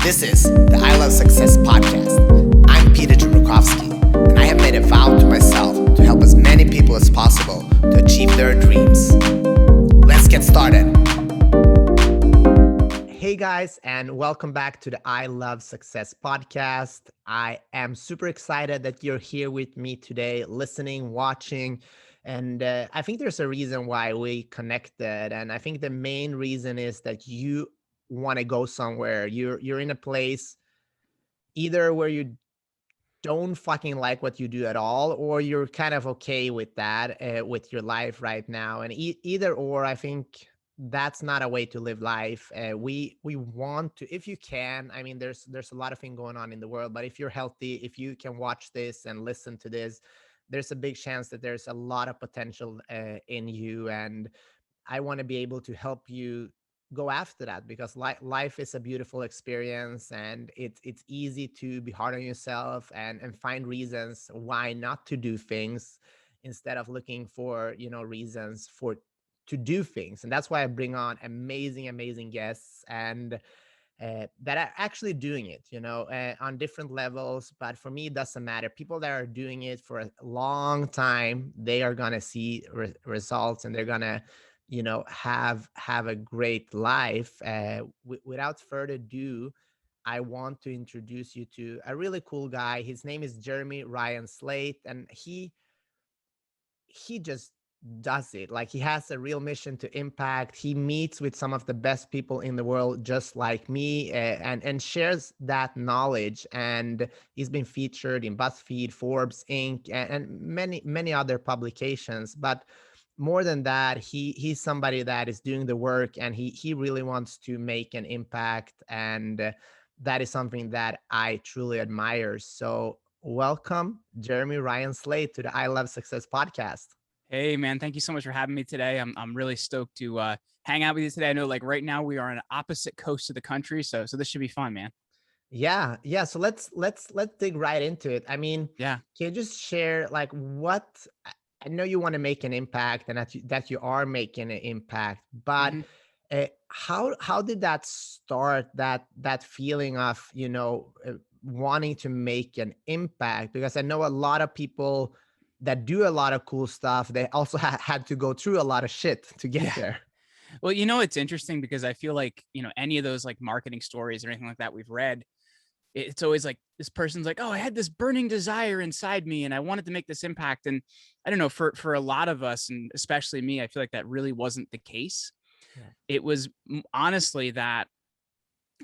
This is the I Love Success podcast. I'm Peter Jabrukovsky, and I have made a vow to myself to help as many people as possible to achieve their dreams. Let's get started. Hey guys, and welcome back to the I Love Success podcast. I am super excited that you're here with me today, listening, watching. And I think there's a reason why we connected. And I think the main reason is that you want to go somewhere. You're in a place either where you don't fucking like what you do at all, or you're kind of okay with that, with your life right now. And either or, I think that's not a way to live life. We want to, if you can. I mean, there's a lot of things going on in the world, but if you're healthy, if you can watch this and listen to this, there's a big chance that there's a lot of potential in you. And I want to be able to help you go after that, because life is a beautiful experience, and it's easy to be hard on yourself and find reasons why not to do things instead of looking for reasons for to do things. And that's why I bring on amazing guests, and that are actually doing it, on different levels. But for me, it doesn't matter. People that are doing it for a long time, they are gonna see results, and they're gonna, have a great life. Without further ado, I want to introduce you to a really cool guy. His name is Jeremy Ryan Slate, and he just does it. Like, he has a real mission to impact. He meets with some of the best people in the world, just like me, and shares that knowledge. And he's been featured in BuzzFeed, Forbes, Inc., and many other publications. But more than that, he's somebody that is doing the work, and he really wants to make an impact. And that is something that I truly admire. So welcome, Jeremy Ryan Slate, to the I Love Success podcast. Hey man, thank you so much for having me today. I'm really stoked to hang out with you today. I know, like, right now we are on opposite coasts of the country, so this should be fun, man. Yeah. So let's dig right into it. I mean, Yeah. can you just share, like, what I know you want to make an impact, and that you are making an impact, but hmm how did that start? That feeling of wanting to make an impact, because I know a lot of people that do a lot of cool stuff. They also had to go through a lot of shit to get Yeah. there. Well, it's interesting because I feel like, any of those like marketing stories or anything like that we've read, it's always like this person's like, oh, I had this burning desire inside me and I wanted to make this impact. And I don't know, for a lot of us, and especially me, I feel like that really wasn't the case. Yeah. It was honestly that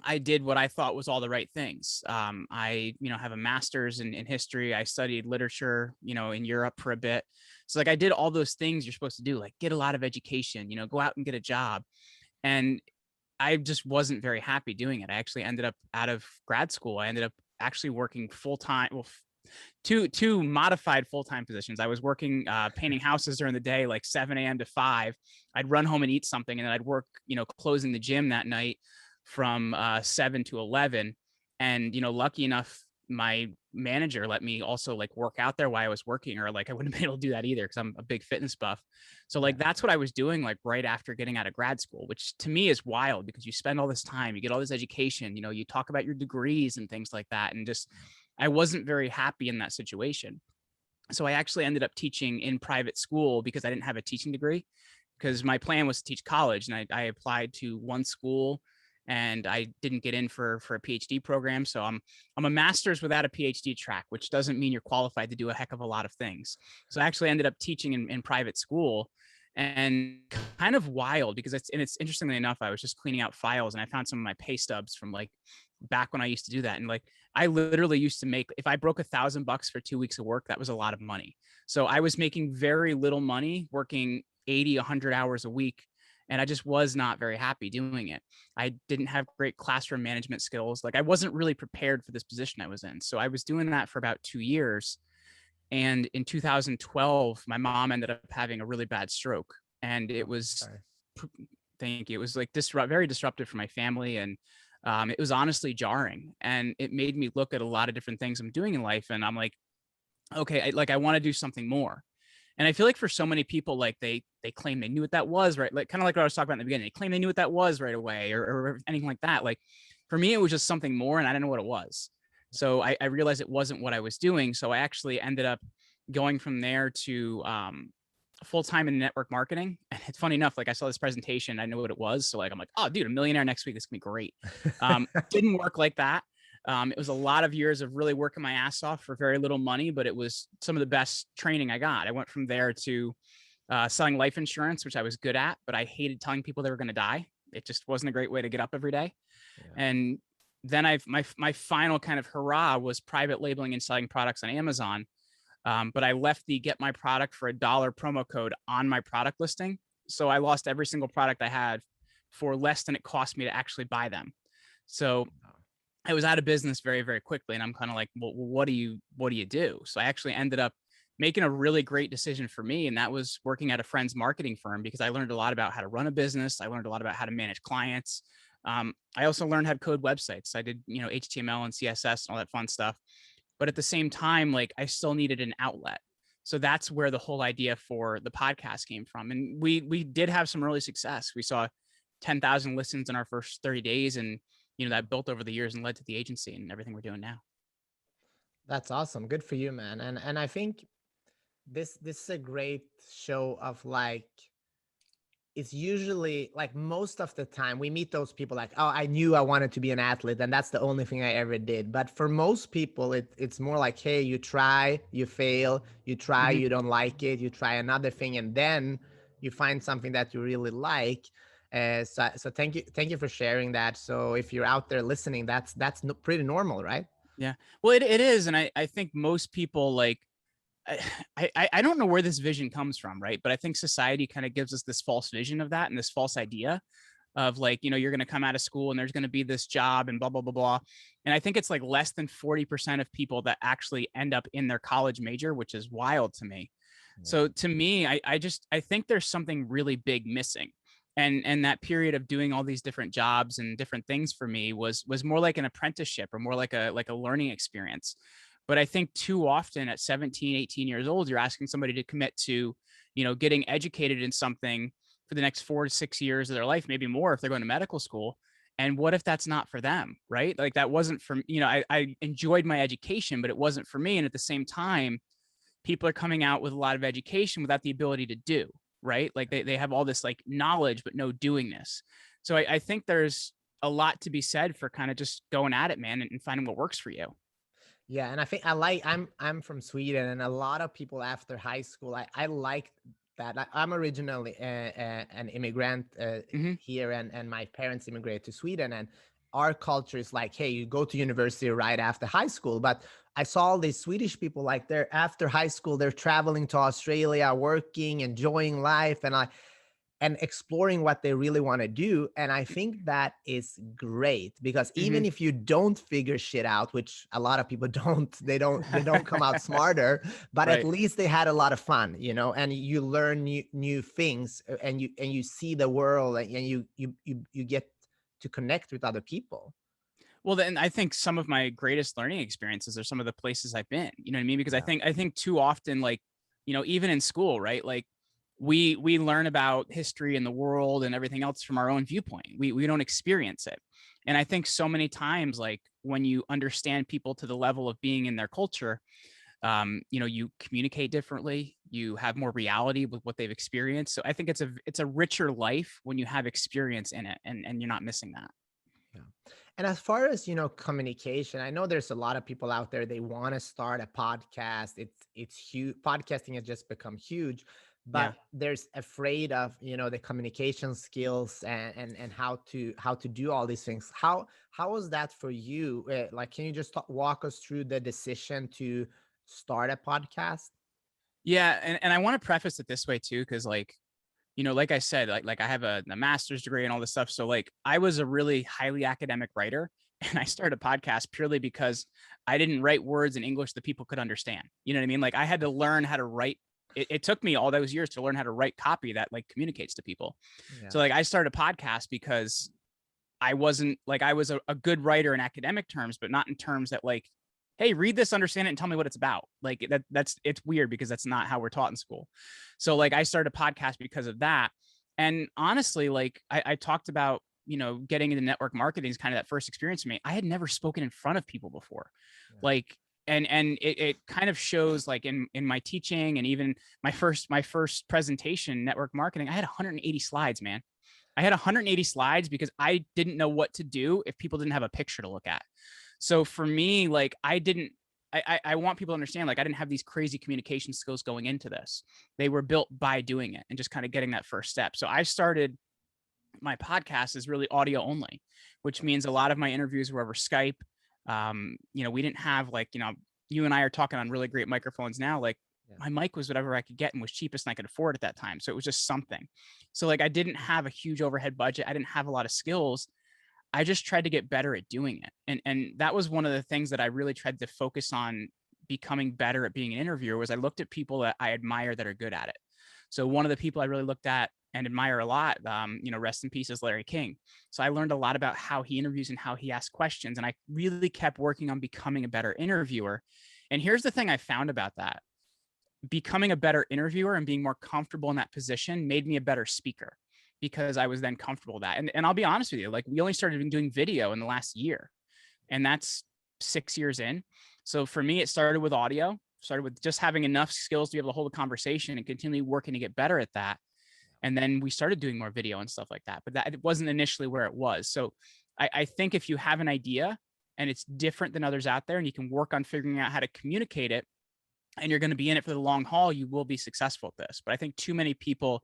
I did what I thought was all the right things. I, have a master's in history. I studied literature, in Europe for a bit. So like I did all those things you're supposed to do, like get a lot of education, go out and get a job. And I just wasn't very happy doing it. I actually ended up out of grad school. I ended up actually working full time. Well, two modified full-time positions. I was working painting houses during the day, like 7 a.m. to 5. I'd run home and eat something, and then I'd work, closing the gym that night from 7 to 11. And lucky enough, my manager let me also like work out there while I was working, or like I wouldn't be able to do that either because I'm a big fitness buff. So like that's what I was doing like right after getting out of grad school, which to me is wild because you spend all this time, you get all this education, you talk about your degrees and things like that, and just I wasn't very happy in that situation. So I actually ended up teaching in private school because I didn't have a teaching degree, because my plan was to teach college, and I applied to one school and I didn't get in for a PhD program. So I'm a master's without a PhD track, which doesn't mean you're qualified to do a heck of a lot of things. So I actually ended up teaching in private school, and kind of wild because it's interestingly enough, I was just cleaning out files and I found some of my pay stubs from like back when I used to do that. And like, I literally used to make, if I broke $1,000 for 2 weeks of work, that was a lot of money. So I was making very little money working 80, 100 hours a week. And I just was not very happy doing it. I didn't have great classroom management skills. Like I wasn't really prepared for this position I was in. So I was doing that for about 2 years. And in 2012, my mom ended up having a really bad stroke. And it was, thank you. It was like very disruptive for my family. And it was honestly jarring. And it made me look at a lot of different things I'm doing in life. And I'm like, okay, I want to do something more. And I feel like for so many people, like they claim they knew what that was, right? Like kind of like what I was talking about in the beginning. They claim they knew what that was right away, or anything like that. Like for me, it was just something more, and I didn't know what it was. So I realized it wasn't what I was doing. So I actually ended up going from there to full time in network marketing. And it's funny enough, like I saw this presentation, I know what it was. So like I'm like, oh, dude, a millionaire next week. This can be great. Didn't work like that. It was a lot of years of really working my ass off for very little money, but it was some of the best training I got. I went from there to selling life insurance, which I was good at, but I hated telling people they were going to die. It just wasn't a great way to get up every day. Yeah. And then my final kind of hurrah was private labeling and selling products on Amazon. But I left the get my product for $1 promo code on my product listing. So I lost every single product I had for less than it cost me to actually buy them. So I was out of business very, very quickly. And I'm kind of like, well, what do you do? So I actually ended up making a really great decision for me. And that was working at a friend's marketing firm, because I learned a lot about how to run a business. I learned a lot about how to manage clients. I also learned how to code websites. I did, HTML and CSS and all that fun stuff. But at the same time, like I still needed an outlet. So that's where the whole idea for the podcast came from. And we did have some early success. We saw 10,000 listens in our first 30 days. And, that built over the years and led to the agency and everything we're doing now. That's awesome. Good for you, man. And I think this is a great show of like, it's usually like most of the time we meet those people like, oh, I knew I wanted to be an athlete and that's the only thing I ever did. But for most people, it's more like, hey, you try, you fail, you try, you don't like it, you try another thing, and then you find something that you really like. So thank you for sharing that. So if you're out there listening, that's pretty normal, right? Yeah, well, it is. And I think most people like, I don't know where this vision comes from, right? But I think society kind of gives us this false vision of that and this false idea of like, you're going to come out of school and there's going to be this job and blah, blah, blah, blah. And I think it's like less than 40% of people that actually end up in their college major, which is wild to me. Yeah. So to me, I think there's something really big missing. And that period of doing all these different jobs and different things for me was more like an apprenticeship or more like a learning experience. But I think too often at 17, 18 years old, you're asking somebody to commit to, getting educated in something for the next 4 to 6 years of their life, maybe more if they're going to medical school. And what if that's not for them, right? Like that wasn't for, I enjoyed my education, but it wasn't for me. And at the same time, people are coming out with a lot of education without the ability to do, right? Like they have all this like knowledge, but no doingness. So I think there's a lot to be said for kind of just going at it, man, and finding what works for you. Yeah, and I think I'm from Sweden, and a lot of people after high school, I like that. I'm originally an immigrant here, and my parents immigrated to Sweden, and our culture is like, hey, you go to university right after high school. But I saw all these Swedish people like they're after high school, they're traveling to Australia, working, enjoying life, and exploring what they really want to do. And I think that is great, because even if you don't figure shit out, which a lot of people don't, they don't come out smarter, but right. At least they had a lot of fun, and you learn new things, and you see the world, and you get to connect with other people. Well, then I think some of my greatest learning experiences are some of the places I've been, you know what I mean? Because I think too often, like, even in school, right? Like, we learn about history and the world and everything else from our own viewpoint. We don't experience it. And I think so many times, like when you understand people to the level of being in their culture, you communicate differently, you have more reality with what they've experienced. So I think it's a richer life when you have experience in it, and you're not missing that. Yeah. And as far as, communication, I know there's a lot of people out there, they want to start a podcast. It's huge. Podcasting has just become huge. But there's afraid of, the communication skills and how to do all these things. How was that for you? Like, can you just walk us through the decision to start a podcast? Yeah. And I want to preface it this way too, because like I said, like I have a master's degree and all this stuff. So like I was a really highly academic writer, and I started a podcast purely because I didn't write words in English that people could understand. You know what I mean? Like I had to learn how to write. It took me all those years to learn how to write copy that like communicates to people. Yeah. So like I started a podcast because I wasn't like, I was a good writer in academic terms, but not in terms that like, hey, read this, understand it, and tell me what it's about. Like it's weird because that's not how we're taught in school. So like I started a podcast because of that. And honestly, like I talked about, getting into network marketing is kind of that first experience for me. I had never spoken in front of people before. Yeah. Like, and it kind of shows like in my teaching, and even my first presentation, network marketing, I had 180 slides, man. I had 180 slides because I didn't know what to do if people didn't have a picture to look at. So for me, like I want people to understand, like I didn't have these crazy communication skills going into this. They were built by doing it and just kind of getting that first step. So I started my podcast is really audio only, which means a lot of my interviews were over Skype. We didn't have like, you and I are talking on really great microphones now. Like my mic was whatever I could get and was cheapest and I could afford at that time. So it was just something. So like I didn't have a huge overhead budget. I didn't have a lot of skills. I just tried to get better at doing it. And that was one of the things that I really tried to focus on becoming better at being an interviewer was I looked at people that I admire that are good at it. So one of the people I really looked at and admire a lot, rest in peace, is Larry King. So I learned a lot about how he interviews and how he asks questions. And I really kept working on becoming a better interviewer. And here's the thing I found about that. Becoming a better interviewer and being more comfortable in that position made me a better speaker because I was then comfortable with that. And I'll be honest with you, like we only started doing video in the last year, and that's 6 years in. So for me, it started with audio, started with just having enough skills to be able to hold a conversation and continue working to get better at that. And then we started doing more video and stuff like that, but that it wasn't initially where it was. So I think if you have an idea and it's different than others out there and you can work on figuring out how to communicate it, and you're going to be in it for the long haul, you will be successful at this. But I think too many people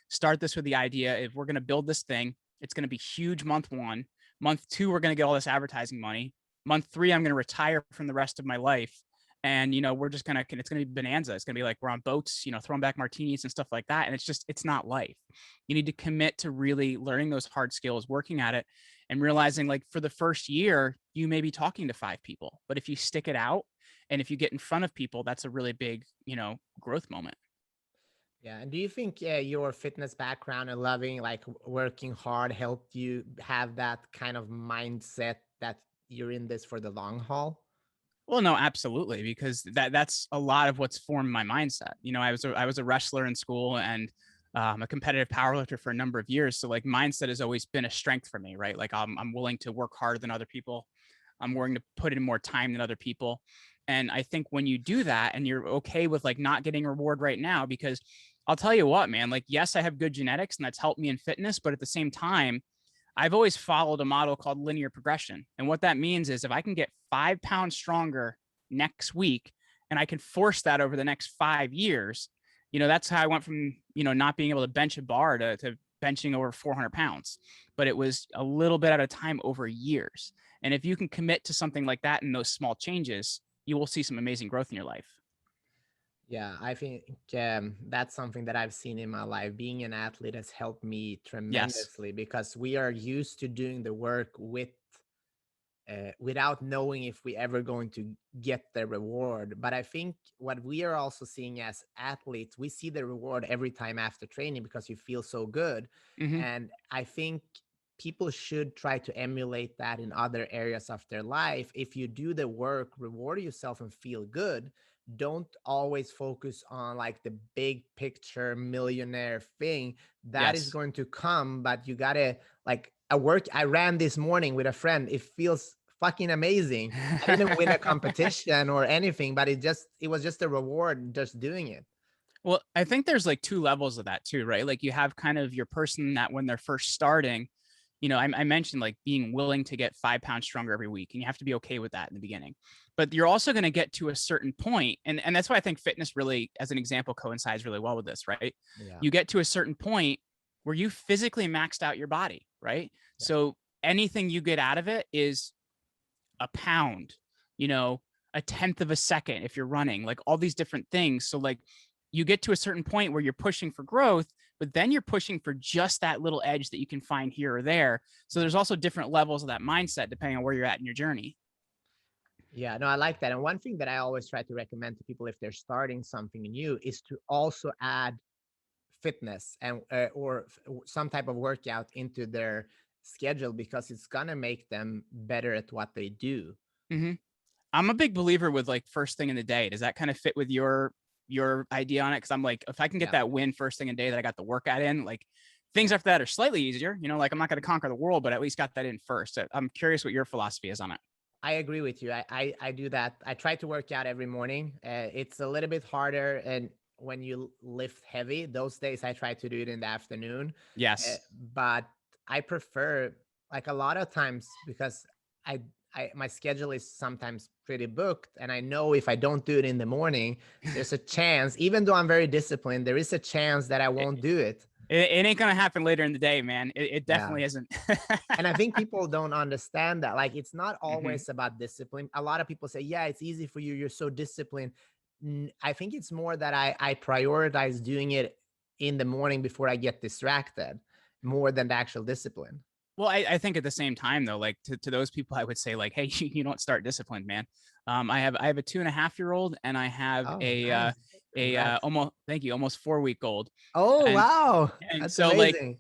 start this with the idea, if we're going to build this thing, it's going to be huge month 1. Month 2, we're going to get all this advertising money. Month 3, I'm going to retire from the rest of my life. And, we're just going to, it's going to be bonanza. It's going to be like, we're on boats, throwing back martinis and stuff like that. And it's not life. You need to commit to really learning those hard skills, working at it, and realizing like for the first year, you may be talking to 5 people, but if you stick it out, and if you get in front of people, that's a really big, growth moment. Yeah. And do you think your fitness background and loving like working hard helped you have that kind of mindset that you're in this for the long haul? Well, no, absolutely, because that's a lot of what's formed my mindset. I was a wrestler in school and a competitive powerlifter for a number of years. So like mindset has always been a strength for me, right? Like I'm willing to work harder than other people. I'm willing to put in more time than other people. And I think when you do that and you're okay with like not getting a reward right now, because I'll tell you what, man, like, yes, I have good genetics and that's helped me in fitness, but at the same time, I've always followed a model called linear progression. And what that means is if I can get 5 pounds stronger next week and I can force that over the next 5 years, that's how I went from, not being able to bench a bar to benching over 400 pounds. But it was a little bit at a time over years. And if you can commit to something like that in those small changes, you will see some amazing growth in your life. Yeah, I think that's something that I've seen in my life. Being an athlete has helped me Yes. tremendously because we are used to doing the work without knowing if we ever going to get the reward. But I think what we are also seeing as athletes, we see the reward every time after training because you feel so good. Mm-hmm. And I think people should try to emulate that in other areas of their life. If you do the work, reward yourself and feel good. Don't always focus on like the big picture millionaire thing that is Yes. going to come, but you gotta like I ran this morning with a friend. It feels fucking amazing. I didn't win a competition or anything, but it was just a reward just doing it. Well, I think there's like 2 levels of that too, right? Like you have kind of your person that when they're first starting, I mentioned like being willing to get 5 pounds stronger every week, and you have to be okay with that in the beginning. But you're also going to get to a certain point, and that's why I think fitness really, as an example, coincides really well with this, right? Yeah. You get to a certain point where you physically maxed out your body, right? Yeah. So anything you get out of it is a pound, a tenth of a second if you're running, like all these different things. So like you get to a certain point where you're pushing for growth, but then you're pushing for just that little edge that you can find here or there. So there's also different levels of that mindset depending on where you're at in your journey. Yeah, no, I like that. And one thing that I always try to recommend to people if they're starting something new is to also add fitness and some type of workout into their schedule because it's gonna make them better at what they do. Mm-hmm. I'm a big believer with like first thing in the day. Does that kind of fit with your idea on it? Because I'm like, if I can get Yeah. that win first thing in the day that I got the workout in, like Things after that are slightly easier, like I'm not going to conquer the world, but at least got that in first. I'm curious what your philosophy is on it. I agree with you. I do that. I try to work out every morning. It's a little bit harder, and when you lift heavy, those days I try to do it in the afternoon. Uh, Yes. but I prefer, like, a lot of times, because I my schedule is sometimes pretty booked, and I know if I don't do it in the morning, there's a chance, even though I'm very disciplined, there is a chance that I It, won't do it. it ain't going to happen later in the day, man. It Yeah. definitely isn't. And I think people don't understand that. Like, it's not Hmm. always about discipline. A lot of people say, yeah, it's easy for you. You're so disciplined. I think it's more that I prioritize doing it in the morning before I get distracted more than the actual discipline. Well, I think at the same time though, like to those people, I would say like, hey, you don't start disciplined, man. I have a 2.5-year-old, and I have Oh, nice. Congrats. almost, thank you, almost 4-week old, Oh, and wow. and That's so like, amazing.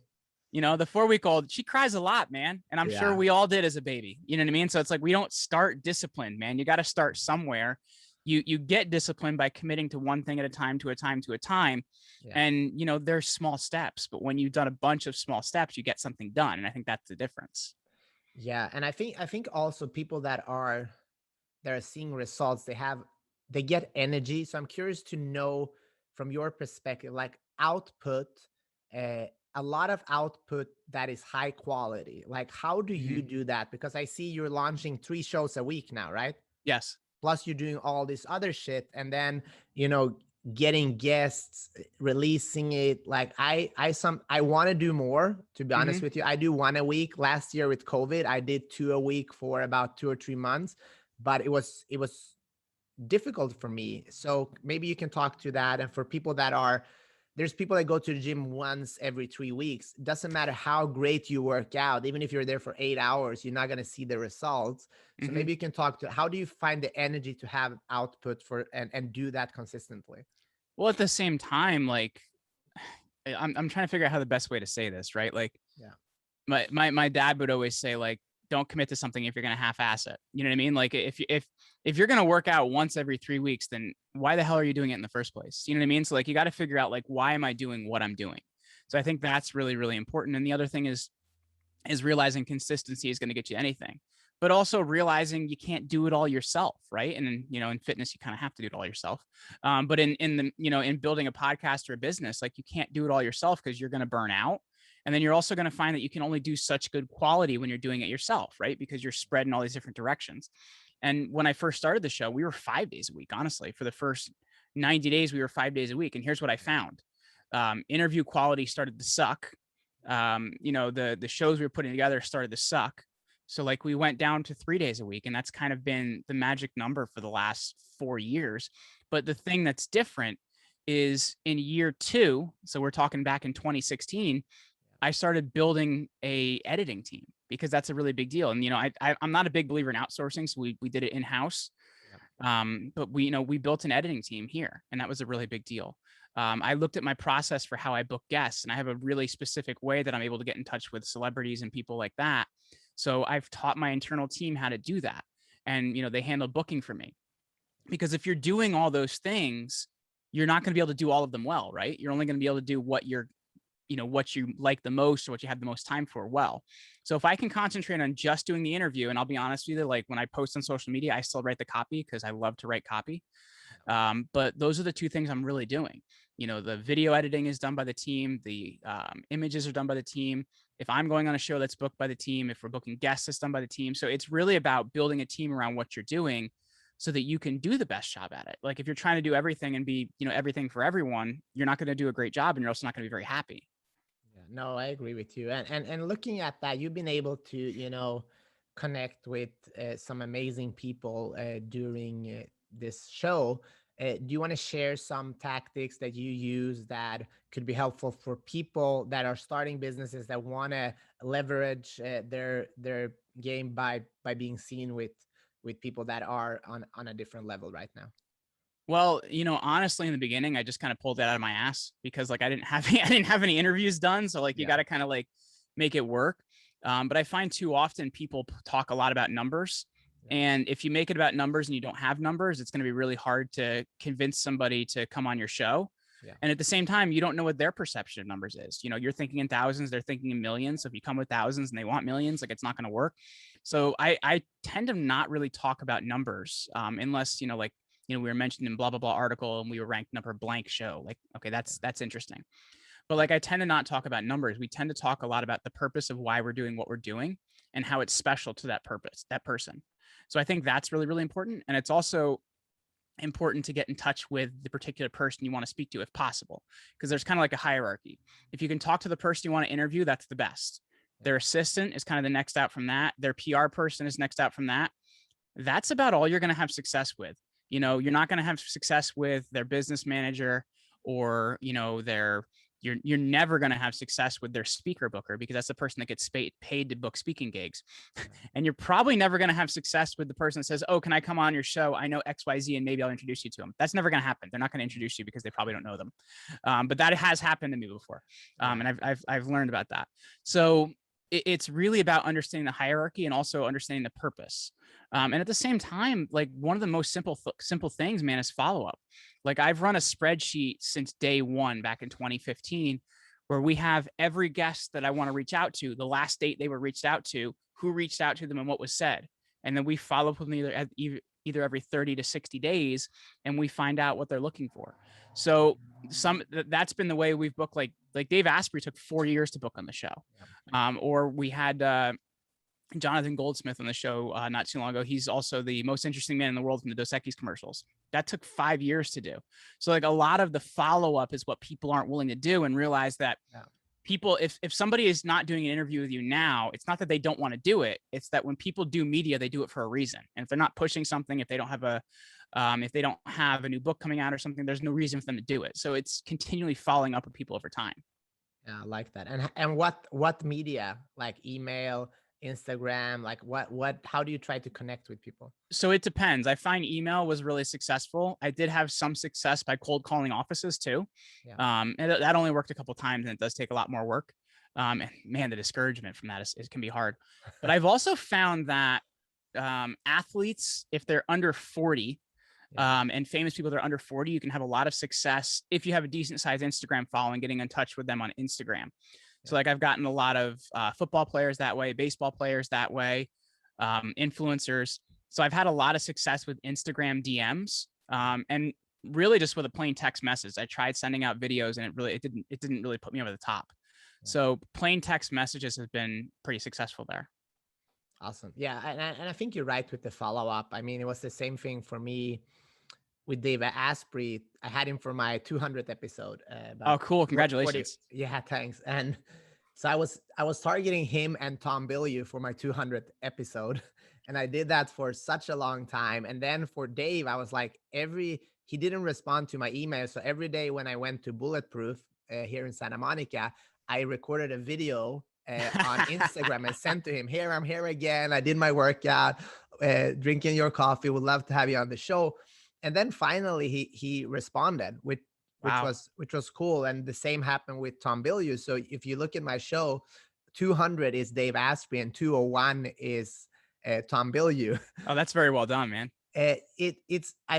the 4-week old, she cries a lot, man, and I'm sure Yeah. we all did as a baby. You know what I mean? So it's like we don't start disciplined, man. You got to start somewhere. You get disciplined by committing to one thing at a time, to a time, to a time. Yeah. And there's small steps, but when you've done a bunch of small steps, you get something done. And I think that's the difference. Yeah. And I think also people that are seeing results, they get energy. So I'm curious to know from your perspective, like output, uh, a lot of output that is high quality. Like, how do Mhm. you do that? Because I see you're launching 3 shows a week now, right? Yes. Plus you're doing all this other shit, and then you know getting guests, releasing it. Like, I want to do more, to be honest Hmm. with you. I do one a week. Last year with COVID, I did two a week for about 2 or 3 months, but it was difficult for me. So maybe you can talk to that. And for people that are, there's people that go to the gym once every 3 weeks. Doesn't matter how great you work out, even if you're there for 8 hours, you're not going to see the results. So Hmm. maybe you can talk to, how do you find the energy to have output for and do that consistently? Well, at the same time, like I'm trying to figure out how the best way to say this, right? Like Yeah. my dad would always say, like, don't commit to something if you're going to half-ass it. You know what I mean? Like if you're going to work out once every 3 weeks, then why the hell are you doing it in the first place? You know what I mean? So like, you got to figure out, like, why am I doing what I'm doing? So I think that's really, really important. And the other thing is realizing consistency is going to get you anything, but also realizing you can't do it all yourself, right? And in fitness, you kind of have to do it all yourself. But in the in building a podcast or a business, like, you can't do it all yourself because you're going to burn out. And then you're also going to find that you can only do such good quality when you're doing it yourself, right? Because you're spread in all these different directions. And when I first started the show, we were 5 days a week. Honestly, for the first 90 days, we were 5 days a week. And here's what I found: interview quality started to suck. The shows we were putting together started to suck. So like, we went down to 3 days a week, and that's kind of been the magic number for the last 4 years. But the thing that's different is in year two, so we're talking back in 2016, I started building a editing team, because that's a really big deal. And I'm not a big believer in outsourcing, so we did it in house. Yep. But we built an editing team here, and that was a really big deal. I looked at my process for how I book guests, and I have a really specific way that I'm able to get in touch with celebrities and people like that. So I've taught my internal team how to do that, and they handle booking for me. Because if you're doing all those things, you're not going to be able to do all of them well, right? You're only going to be able to do what you like the most, or what you have the most time for, well. So if I can concentrate on just doing the interview, and I'll be honest with you, like, when I post on social media, I still write the copy because I love to write copy. But those are the two things I'm really doing. The video editing is done by the team. The images are done by the team. If I'm going on a show, that's booked by the team. If we're booking guests, it's done by the team. So it's really about building a team around what you're doing, so that you can do the best job at it. Like, if you're trying to do everything and be, everything for everyone, you're not going to do a great job, and you're also not going to be very happy. Yeah, no, I agree with you. And looking at that, you've been able to, connect with some amazing people during this show. Do you want to share some tactics that you use that could be helpful for people that are starting businesses, that want to leverage their game by being seen with people that are on a different level right now? Well, honestly, in the beginning, I just kind of pulled that out of my ass, because like, I didn't have I didn't have any interviews done. So like, you Yeah. got to kind of like make it work. But I find too often people talk a lot about numbers. Yeah. And if you make it about numbers and you don't have numbers, it's going to be really hard to convince somebody to come on your show. Yeah. And at the same time, you don't know what their perception of numbers is. You're thinking in thousands, they're thinking in millions. So if you come with thousands and they want millions, like, it's not going to work. So I tend to not really talk about numbers, unless, like, we were mentioned in blah, blah, blah article and we were ranked number blank show. Like, okay, that's interesting. But like, I tend to not talk about numbers. We tend to talk a lot about the purpose of why we're doing what we're doing and how it's special to that purpose, that person. So I think that's really, really important. And it's also important to get in touch with the particular person you want to speak to if possible, because there's kind of like a hierarchy. If you can talk to the person you want to interview, that's the best. Their assistant is kind of the next out from that. Their PR person is next out from that. That's about all you're going to have success with. You're not going to have success with their business manager, or you're never going to have success with their speaker booker, because that's the person that gets paid to book speaking gigs. And you're probably never going to have success with the person that says, oh, can I come on your show? I know XYZ and maybe I'll introduce you to them. That's never going to happen. They're not going to introduce you because they probably don't know them. But that has happened to me before. And I've learned about that. So it's really about understanding the hierarchy and also understanding the purpose. And at the same time, like, one of the most simple things, man, is follow-up. Like, I've run a spreadsheet since day one back in 2015, where we have every guest that I want to reach out to, the last date they were reached out to, who reached out to them, and what was said. And then we follow up with them either every 30 to 60 days, and we find out what they're looking for. So that's been the way we've booked, like Dave Asprey took 4 years to book on the show. Or we had Jonathan Goldsmith on the show not too long ago. He's also the most interesting man in the world from the Dos Equis commercials. That took 5 years to do. So like, a lot of the follow-up is what people aren't willing to do, and realize that people, if somebody is not doing an interview with you now, it's not that they don't want to do it. It's that when people do media, they do it for a reason. And if they're not pushing something, if they don't have a new book coming out or something, there's no reason for them to do it. So it's continually following up with people over time. Yeah, I like that. And what media, like email, Instagram, like what how do you try to connect with people? So it depends. I find email was really successful. I did have some success by cold calling offices too. And that only worked a couple of times, and it does take a lot more work. And man, the discouragement from that it can be hard. But I've also found that athletes, if they're under 40, and famous people that are under 40, you can have a lot of success if you have a decent sized Instagram following, getting in touch with them on Instagram. So like, I've gotten a lot of football players that way, baseball players that way, influencers. So I've had a lot of success with Instagram DMs, and really just with a plain text message. I tried sending out videos, and it didn't really put me over the top. So plain text messages has been pretty successful there. Awesome. Yeah. And I think you're right with the follow-up. I mean, it was the same thing for me with Dave Asprey. I had him for my 200th episode. Oh, cool. Congratulations. 40, yeah, thanks. And so I was targeting him and Tom Bilyeu for my 200th episode. And I did that for such a long time. And then for Dave, I was like, he didn't respond to my email. So every day when I went to Bulletproof here in Santa Monica, I recorded a video on Instagram and sent to him, here, I'm here again. I did my workout, drinking your coffee. Would love to have you on the show. And then finally he responded, which was cool. And the same happened with Tom Bilyeu. So if you look at my show, 200 is Dave Asprey and 201 is Tom Bilyeu. Oh, that's very well done, man. I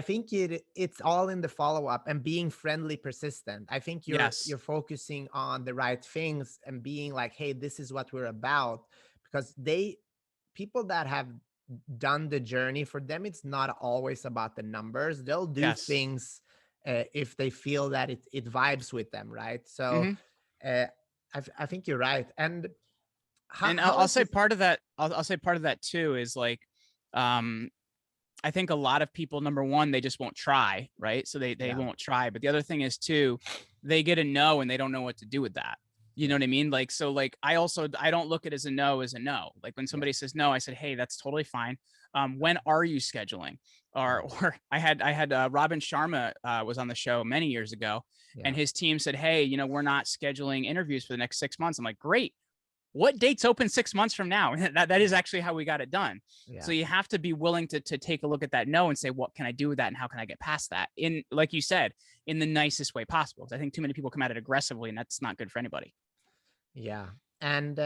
think it's all in the follow-up and being friendly, persistent. I think you're focusing on the right things and being like, hey, this is what we're about. Because people that have done the journey, for them, it's not always about the numbers. They'll do things if they feel that it vibes with them, right? So I think you're right. And I'll say part of that. I'll say part of that too is like, I think a lot of people, number one, they just won't try, right? So they won't try. But the other thing is too, they get a no and they don't know what to do with that. You know what I mean? Like, so like, I don't look at it as a no. Like when somebody says no, I said, hey, that's totally fine. When are you scheduling? Or I had Robin Sharma was on the show many years ago, and his team said, hey, we're not scheduling interviews for the next 6 months. I'm like, great. What date's open 6 months from now? That is actually how we got it done. So you have to be willing to take a look at that no and say, what can I do with that? And how can I get past that? In, like you said, in the nicest way possible. Because I think too many people come at it aggressively, and that's not good for anybody. Yeah. And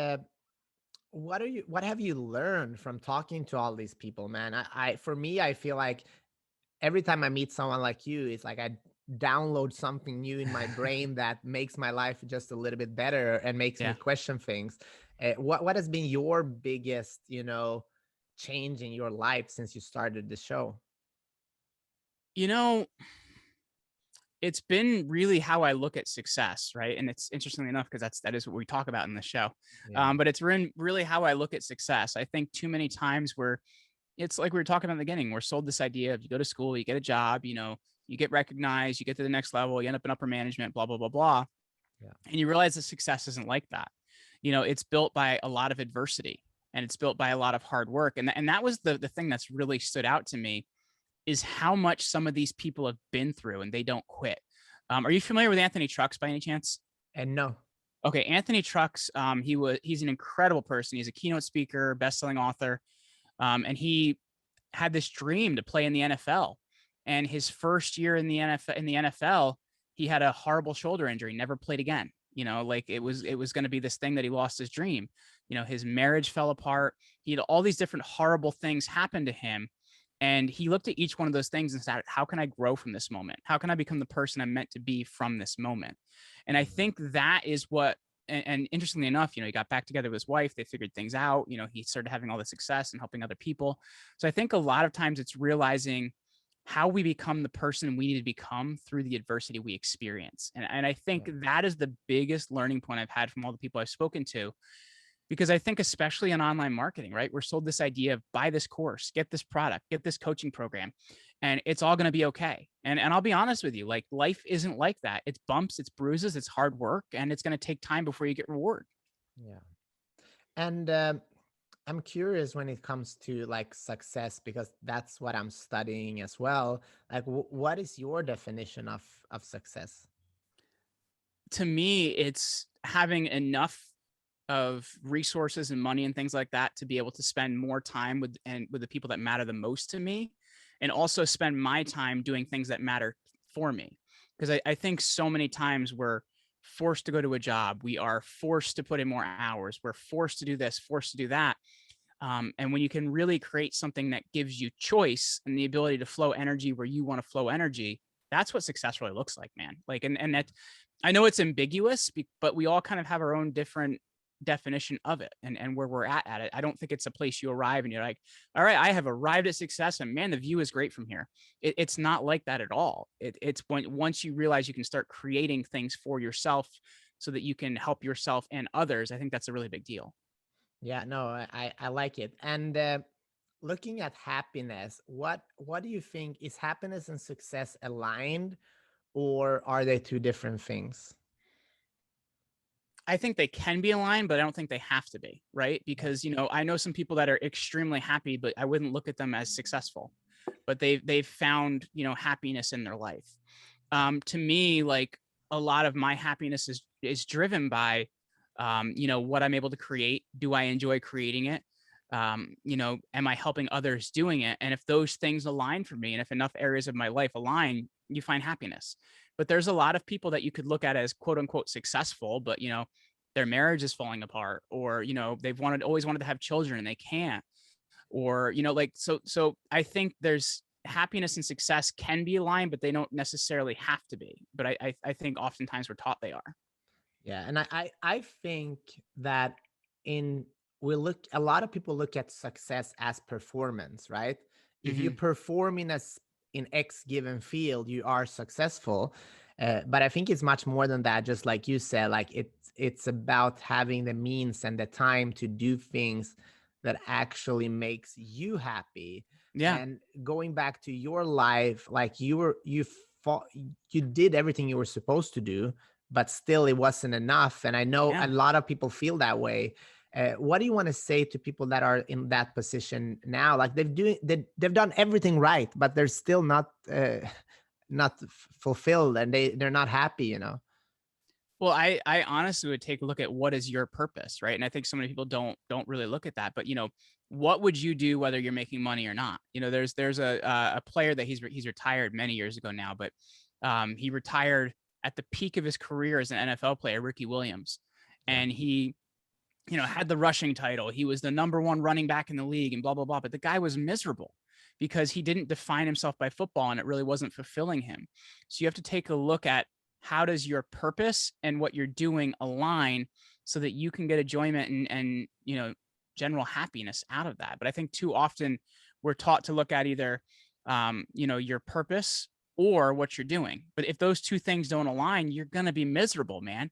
what have you learned from talking to all these people, man? For me, I feel like every time I meet someone like you, it's like I download something new in my brain that makes my life just a little bit better and makes me Yeah. question things. What has been your biggest, change in your life since you started the show? You know, it's been really how I look at success, right? And it's interestingly enough, because that is what we talk about in the show. Yeah. But it's really how I look at success. I think too many times it's like we were talking about in the beginning, we're sold this idea of you go to school, you get a job, you get recognized, you get to the next level, you end up in upper management, blah, blah, blah, blah. Yeah. And you realize that success isn't like that. It's built by a lot of adversity, and it's built by a lot of hard work. And that was the thing that's really stood out to me, is how much some of these people have been through and they don't quit. Are you familiar with Anthony Trucks by any chance? And no. Okay, Anthony Trucks, he's an incredible person. He's a keynote speaker, best-selling author, and he had this dream to play in the NFL. And his first year in the NFL, he had a horrible shoulder injury, never played again. Like it was going to be this thing that he lost his dream. His marriage fell apart. He had all these different horrible things happen to him. And he looked at each one of those things and said, how can I grow from this moment? How can I become the person I'm meant to be from this moment? And I think that is what, and interestingly enough, he got back together with his wife, they figured things out, he started having all the success and helping other people. So I think a lot of times it's realizing how we become the person we need to become through the adversity we experience. And I think that is the biggest learning point I've had from all the people I've spoken to, because I think especially in online marketing, right? We're sold this idea of buy this course, get this product, get this coaching program, and it's all going to be okay. And I'll be honest with you, like life isn't like that. It's bumps, it's bruises, it's hard work, and it's going to take time before you get reward. Yeah. And I'm curious when it comes to like success, because that's what I'm studying as well. Like, what is your definition of success? To me, it's having enough of resources and money and things like that to be able to spend more time with the people that matter the most to me, and also spend my time doing things that matter for me. Because I think so many times we're forced to go to a job, we are forced to put in more hours, we're forced to do this, forced to do that. And when you can really create something that gives you choice and the ability to flow energy where you want to flow energy, that's what success really looks like, man. Like, and that, I know it's ambiguous, but we all kind of have our own different definition of it, and where we're at it. I don't think it's a place you arrive and you're like, all right, I have arrived at success and man, the view is great from here. It's not like that at all. It's once you realize you can start creating things for yourself so that you can help yourself and others, I think that's a really big deal. Yeah, no, I like it. And looking at happiness, what do you think, is happiness and success aligned, or are they two different things? I think they can be aligned, but I don't think they have to be, right? Yeah. Because, I know some people that are extremely happy, but I wouldn't look at them as successful, but they've found, happiness in their life. To me, like a lot of my happiness is driven by, what I'm able to create. Do I enjoy creating it? Am I helping others doing it? And if those things align for me, and if enough areas of my life align, you find happiness. But there's a lot of people that you could look at as quote unquote successful, but their marriage is falling apart, or they've always wanted to have children and they can't, or like so I think there's happiness and success can be aligned, but they don't necessarily have to be. But I think oftentimes we're taught they are. Yeah, and I think that in we look a lot of people look at success as performance, right? If you Mm-hmm. perform in X given field, you are successful. But I think it's much more than that. Just like you said, like it's about having the means and the time to do things that actually makes you happy. Yeah. And going back to your life, like fought, you did everything you were supposed to do, but still it wasn't enough. And I know a Yeah. lot of people feel that way. What do you want to say to people that are in that position now? Like they've done everything right, but they're still not fulfilled, and they're not happy. Well, I honestly would take a look at what is your purpose, right? And I think so many people don't really look at that. But what would you do whether you're making money or not? There's a player that he's retired many years ago now, but he retired at the peak of his career as an NFL player, Ricky Williams, Yeah. and he had the rushing title. He was the #1 running back in the league and blah, blah, blah. But the guy was miserable because he didn't define himself by football and it really wasn't fulfilling him. So you have to take a look at how does your purpose and what you're doing align so that you can get enjoyment and general happiness out of that. But I think too often we're taught to look at either, your purpose or what you're doing. But if those two things don't align, you're going to be miserable, man.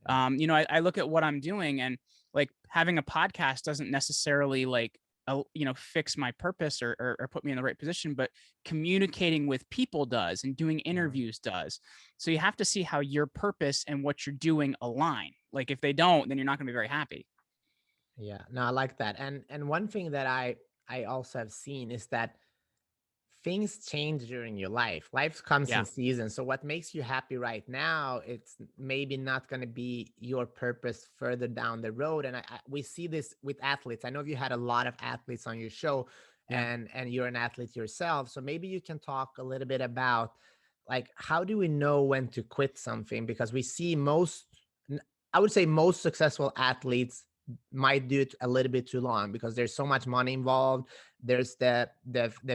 I look at what I'm doing, and like having a podcast doesn't necessarily fix my purpose or put me in the right position, but communicating with people does, and doing interviews does. So you have to see how your purpose and what you're doing align. Like if they don't, then you're not going to be very happy. Yeah, no, I like that. And one thing that I also have seen is that things change during your life. Life comes in Yeah. seasons. So what makes you happy right now, it's maybe not going to be your purpose further down the road. And we see this with athletes. I know you had a lot of athletes on your show, Yeah. and you're an athlete yourself. So maybe you can talk a little bit about, like, how do we know when to quit something? Because we see I would say most successful athletes might do it a little bit too long because there's so much money involved. There's the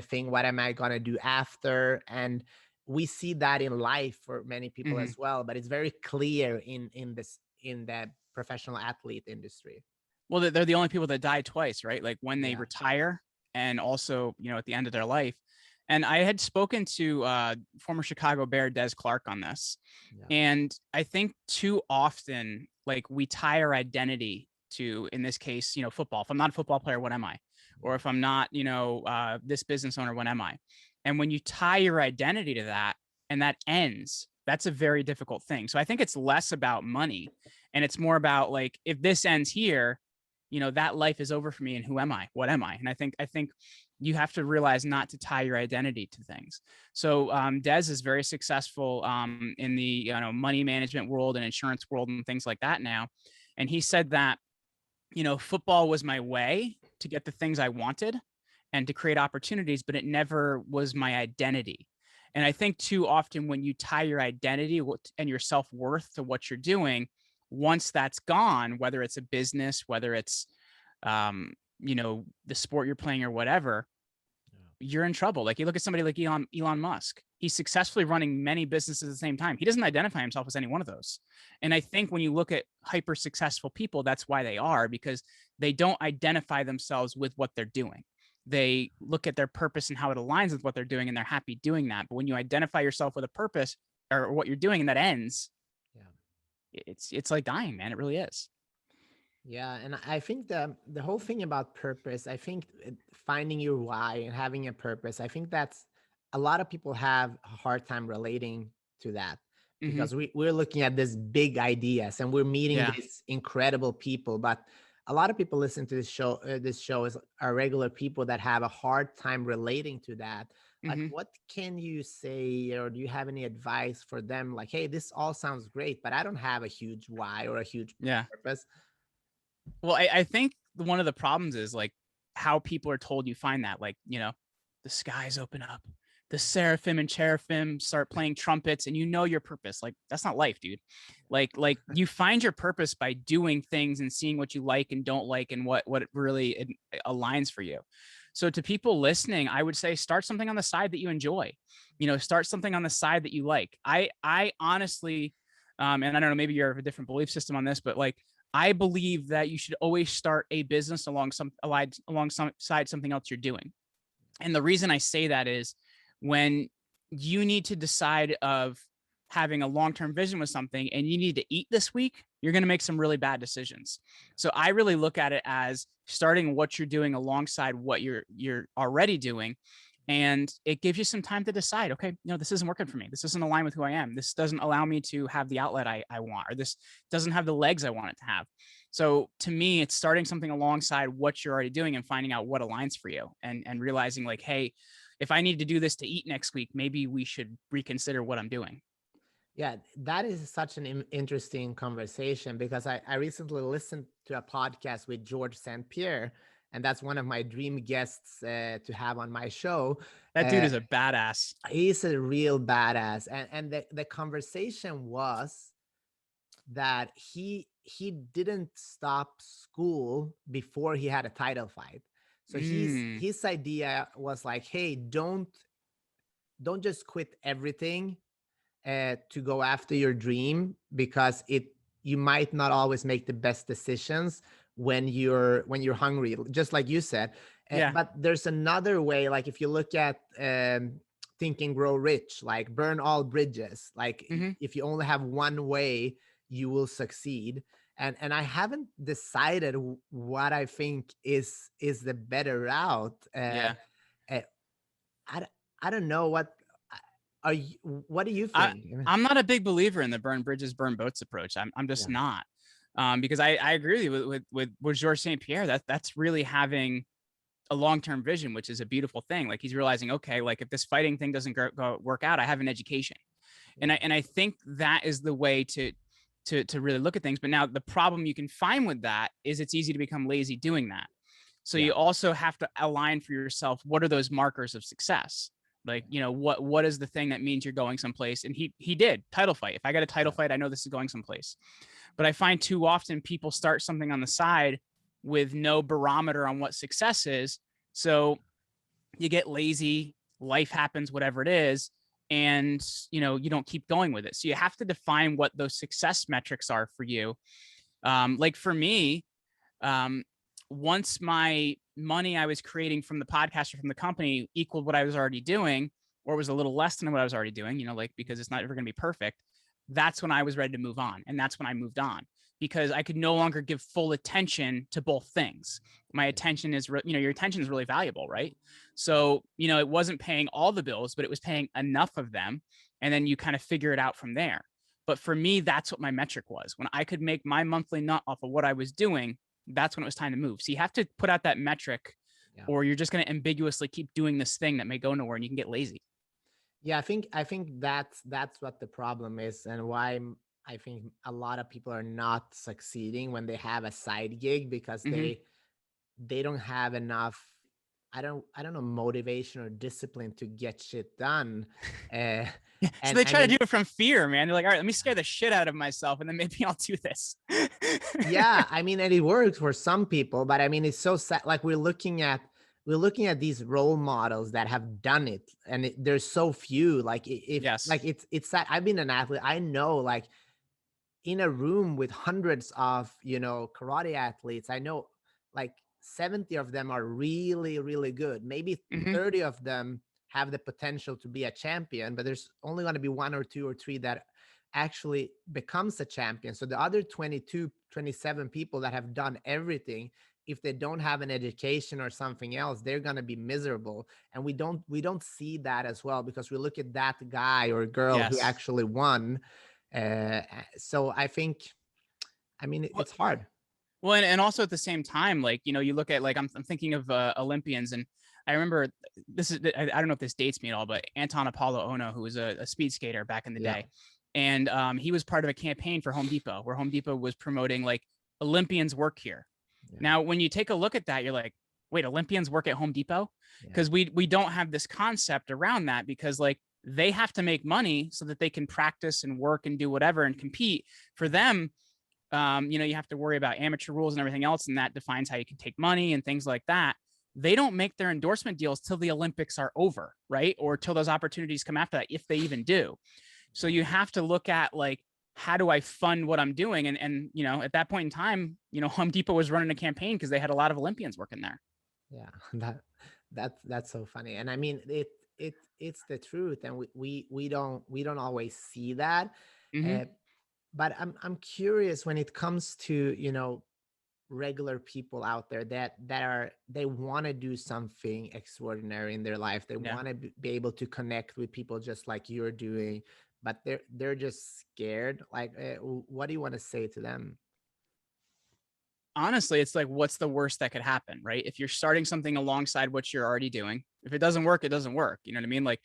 thing, what am I gonna do after? And we see that in life for many people Mm-hmm. as well, but it's very clear in the professional athlete industry. Well, they're the only people that die twice, right? Like when they Yeah. retire and also, at the end of their life. And I had spoken to former Chicago Bear Des Clark on this. Yeah. And I think too often, like we tie our identity to, in this case, football. If I'm not a football player, what am I? Or if I'm not, this business owner, what am I? And when you tie your identity to that and that ends, that's a very difficult thing. So I think it's less about money and it's more about like, if this ends here, that life is over for me. And who am I? What am I? And I think you have to realize not to tie your identity to things. So Des is very successful in the money management world and insurance world and things like that now. And he said that, football was my way to get the things I wanted and to create opportunities, but it never was my identity. And I think too often when you tie your identity and your self-worth to what you're doing, once that's gone, whether it's a business, whether it's, the sport you're playing or whatever, you're in trouble. Like you look at somebody like Elon Musk, he's successfully running many businesses at the same time. He doesn't identify himself as any one of those. And I think when you look at hyper successful people, that's why they are, because they don't identify themselves with what they're doing. They look at their purpose and how it aligns with what they're doing, and they're happy doing that. But when you identify yourself with a purpose or what you're doing and that ends, it's like dying, man. It really is. Yeah, and I think the whole thing about purpose, I think finding your why and having a purpose, I think that's a lot of people have a hard time relating to that Mm-hmm. because we're looking at this big ideas and we're meeting Yeah. these incredible people, but a lot of people listen to this show. This show is are regular people that have a hard time relating to that. Like, Mm-hmm. what can you say, or do you have any advice for them? Like, hey, this all sounds great, but I don't have a huge why or a huge Yeah. purpose. Well, I think one of the problems is like how people are told you find that, like, the skies open up, the seraphim and cherubim start playing trumpets, and your purpose. Like, that's not life, dude. Like you find your purpose by doing things and seeing what you like and don't like and what it really aligns for you. So to people listening, I would say start something on the side that you enjoy. Start something on the side that you like. I honestly, and I don't know, maybe you have a different belief system on this, but like I believe that you should always start a business alongside something else you're doing. And the reason I say that is when you need to decide of having a long-term vision with something and you need to eat this week, you're going to make some really bad decisions. So I really look at it as starting what you're doing alongside what you're already doing. And it gives you some time to decide, okay, this isn't working for me. This doesn't align with who I am. This doesn't allow me to have the outlet I want, or this doesn't have the legs I want it to have. So to me, it's starting something alongside what you're already doing and finding out what aligns for you, and realizing like, hey, if I need to do this to eat next week, maybe we should reconsider what I'm doing. Yeah, that is such an interesting conversation because I recently listened to a podcast with George St. Pierre, and that's one of my dream guests to have on my show. That dude Uh, is a badass. he's a real badass, and the conversation was that he didn't stop school before he had a title fight. So Mm, his idea was like, hey, don't just quit everything to go after your dream, because it you might not always make the best decisions when you're hungry, just like you said. yeah. But there's another way, like if you look at Think and Grow Rich, like burn all bridges, like Hmm. if you only have one way, you will succeed. And I haven't decided what I think is the better route. Yeah. uh, I, d- I don't know are you, what do you I think? I'm not a big believer in the burn bridges, burn boats approach. I'm just Yeah, not. Because I agree with Georges St. Pierre. That's really having a long-term vision, which is a beautiful thing. Like he's realizing, okay, like if this fighting thing doesn't go work out, I have an education. And yeah, I think that is the way to really look at things. But now the problem you can find with that is it's easy to become lazy doing that. So yeah, you also have to align for yourself, what are those markers of success? Like, what is the thing that means you're going someplace? And he did title fight. If I got a title yeah, fight, I know this is going someplace. But I find too often people start something on the side with no barometer on what success is. So you get lazy, life happens, whatever it is, and you don't keep going with it. So you have to define what those success metrics are for you. Like for me, um, once my money I was creating from the podcast or from the company equaled what I was already doing, or was a little less than what I was already doing, like because it's not ever going to be perfect, that's when I was ready to move on. And that's when I moved on, because I could no longer give full attention to both things. My yeah, attention is, your attention is really valuable, right? So, it wasn't paying all the bills, but it was paying enough of them. And then you kind of figure it out from there. But for me, that's what my metric was. When I could make my monthly nut off of what I was doing, that's when it was time to move. So you have to put out that metric, yeah. or you're just going to ambiguously keep doing this thing that may go nowhere and you can get lazy. Yeah, I think that's what the problem is, and why I think a lot of people are not succeeding when they have a side gig, because Mm-hmm. they don't have enough, I don't know, motivation or discipline to get shit done. uh Yeah. So and they I try to do mean, it from fear, man. They're like, all right, let me scare the shit out of myself and then maybe I'll do this. yeah, I mean, and it works for some people, but I mean, it's so sad. Like we're looking at these role models that have done it, and there's so few. Like if Yes. like it's sad. I've been an athlete. I know, like in a room with hundreds of karate athletes, I know like 70 of them are really really good. Maybe Mm-hmm. 30 of them have the potential to be a champion, but there's only going to be one or two or three that actually becomes a champion. So the other 22, 27 people that have done everything, if they don't have an education or something else, they're going to be miserable. And we don't see that as well, because we look at that guy or girl who Yes. actually won. So I think, I mean, Well, it's hard. well, and also at the same time, like, you look at, like, I'm thinking of Olympians, and I remember this is, I don't know if this dates me at all, but Anton Apollo Ono, who was a speed skater back in the Yeah, day. And he was part of a campaign for Home Depot, where Home Depot was promoting, like, Olympians work here. yeah, Now, when you take a look at that, you're like, wait, Olympians work at Home Depot? yeah, Because we don't have this concept around that, because, like, they have to make money so that they can practice and work and do whatever and compete. For them, you have to worry about amateur rules and everything else, and that defines how you can take money and things like that. They don't make their endorsement deals till the Olympics are over, right? Or till those opportunities come after that, if they even do. So yeah, you have to look at, like, how do I fund what I'm doing? And at that point in time, Home Depot was running a campaign because they had a lot of Olympians working there. yeah. That's so funny. And I mean, it's the truth, and we don't always see that. Mm-hmm. uh, but I'm curious, when it comes to regular people out there they want to do something extraordinary in their life. They Yeah. want to be able to connect with people just like you're doing, but they're just scared. Like, what do you want to say to them? Honestly, it's like, what's the worst that could happen, right? If you're starting something alongside what you're already doing, if it doesn't work, it doesn't work. You know what I mean? Like,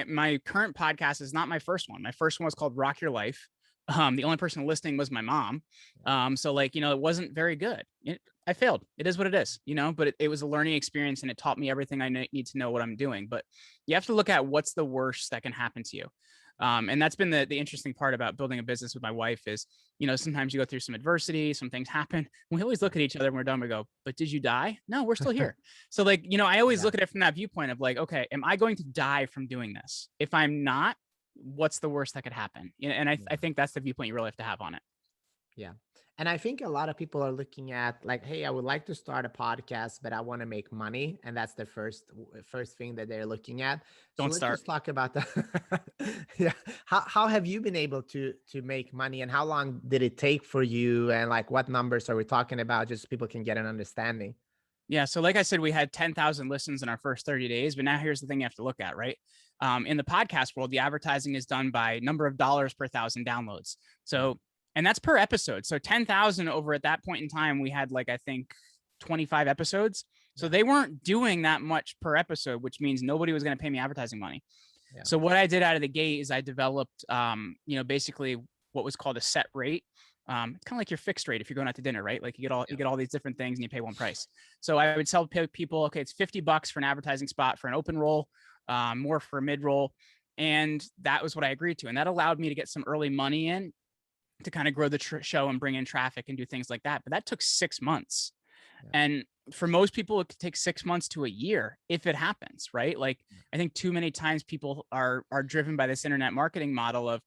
my current podcast is not my first one. My first one was called Rock Your Life. The only person listening was my mom. So, like, it wasn't very good. I failed. It is what it is, but it was a learning experience, and it taught me everything I need to know what I'm doing. But you have to look at what's the worst that can happen to you. And that's been the interesting part about building a business with my wife is, sometimes you go through some adversity, some things happen. We always look at each other when we're done. We go, but did you die? No, we're still here. So like, I always look at it from that viewpoint of like, okay, am I going to die from doing this? If I'm not, what's the worst that could happen? And I think that's the viewpoint you really have to have on it. Yeah. And I think a lot of people are looking at like, hey, I would like to start a podcast, but I want to make money. And that's the first thing that they're looking at. So Don't let's start. just talk about that. Yeah. How have you been able to make money, and how long did it take for you? And like what numbers are we talking about? Just so people can get an understanding. Yeah. So like I said, we had 10,000 listens in our first 30 days, but now here's the thing you have to look at, right? In the podcast world, the advertising is done by number of dollars per thousand downloads. So, and that's per episode. So 10,000 over at that point in time, we had like, I think 25 episodes. So they weren't doing that much per episode, which means nobody was going to pay me advertising money. Yeah. So what I did out of the gate is I developed, basically what was called a set rate. It's kind of like your fixed rate if you're going out to dinner, right? Like you get all these different things and you pay one price. So I would tell people, okay, it's $50 for an advertising spot for an open roll, more for a mid roll. And that was what I agreed to. And that allowed me to get some early money in to kind of grow the show and bring in traffic and do things like that. But that took 6 months. Yeah. And for most people, it could take 6 months to a year if it happens, right? Like I think too many times people are driven by this internet marketing model of